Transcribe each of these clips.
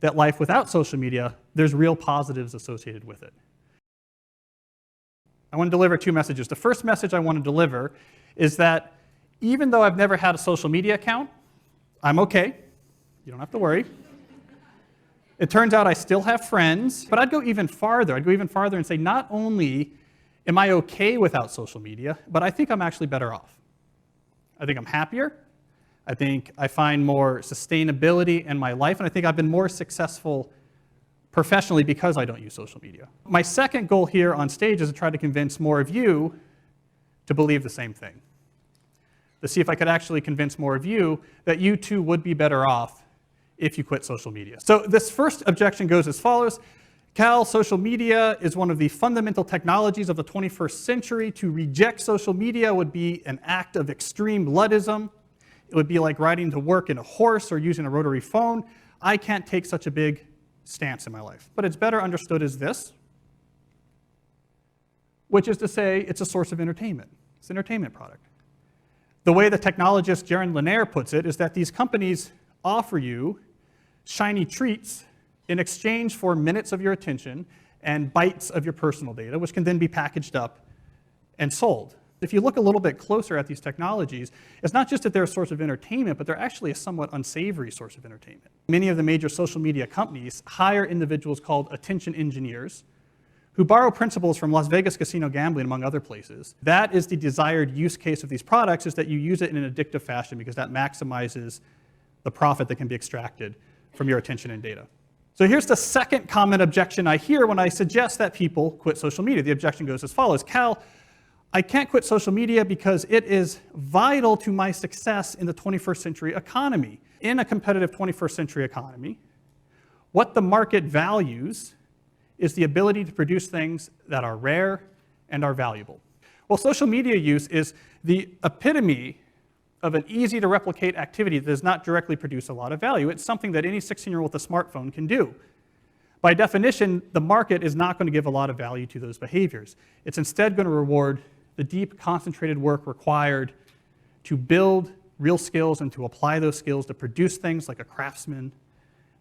that life without social media, there's real positives associated with it. I want to deliver two messages. The first message I want to deliver is that even though I've never had a social media account, I'm okay. You don't have to worry. It turns out I still have friends, but I'd go even farther. I'd go even farther and say not only am I okay without social media, but I think I'm actually better off. I think I'm happier. I think I find more sustainability in my life, and I think I've been more successful professionally because I don't use social media. My second goal here on stage is to try to convince more of you to believe the same thing. To see if I could actually convince more of you that you too would be better off if you quit social media. So this first objection goes as follows. Cal, social media is one of the fundamental technologies of the 21st century. To reject social media would be an act of extreme Luddism. It would be like riding to work in a horse or using a rotary phone. I can't take such a big stance in my life. But it's better understood as this, which is to say it's a source of entertainment. It's an entertainment product. The way the technologist Jaron Lanier puts it is that these companies offer you shiny treats in exchange for minutes of your attention and bytes of your personal data, which can then be packaged up and sold. If you look a little bit closer at these technologies, it's not just that they're a source of entertainment, but they're actually a somewhat unsavory source of entertainment. Many of the major social media companies hire individuals called attention engineers who borrow principles from Las Vegas casino gambling, among other places. That is the desired use case of these products, is that you use it in an addictive fashion because that maximizes the profit that can be extracted from your attention and data. So here's the second common objection I hear when I suggest that people quit social media. The objection goes as follows. Cal, I can't quit social media because it is vital to my success in the 21st century economy. In a competitive 21st century economy, what the market values is the ability to produce things that are rare and are valuable. Well, social media use is the epitome of an easy-to-replicate activity that does not directly produce a lot of value. It's something that any 16-year-old with a smartphone can do. By definition, the market is not going to give a lot of value to those behaviors. It's instead going to reward the deep, concentrated work required to build real skills and to apply those skills to produce things like a craftsman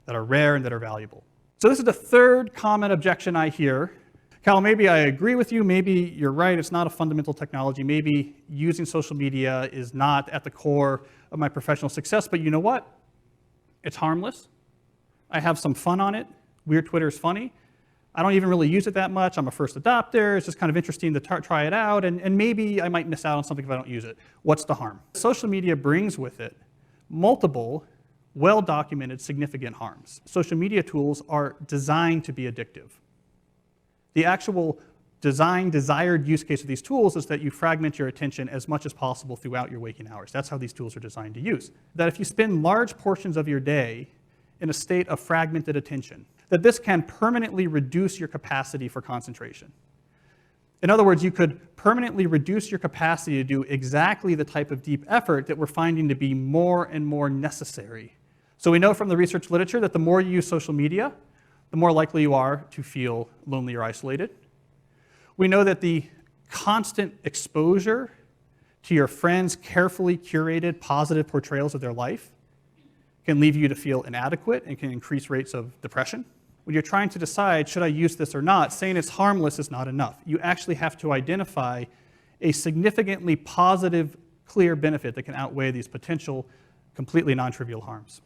that are rare and that are valuable. So this is the third common objection I hear. Cal, maybe I agree with you, maybe you're right, it's not a fundamental technology, maybe using social media is not at the core of my professional success, but you know what? It's harmless. I have some fun on it. Weird Twitter is funny. I don't even really use it that much. I'm a first adopter. It's just kind of interesting to try it out, and maybe I might miss out on something if I don't use it. What's the harm? Social media brings with it multiple, well-documented, significant harms. Social media tools are designed to be addictive. The actual desired use case of these tools is that you fragment your attention as much as possible throughout your waking hours. That's how these tools are designed to use. That if you spend large portions of your day in a state of fragmented attention, that this can permanently reduce your capacity for concentration. In other words, you could permanently reduce your capacity to do exactly the type of deep effort that we're finding to be more and more necessary. So we know from the research literature that the more you use social media, the more likely you are to feel lonely or isolated. We know that the constant exposure to your friends' carefully curated positive portrayals of their life can leave you to feel inadequate and can increase rates of depression. When you're trying to decide, should I use this or not, saying it's harmless is not enough. You actually have to identify a significantly positive, clear benefit that can outweigh these potential, completely non-trivial harms.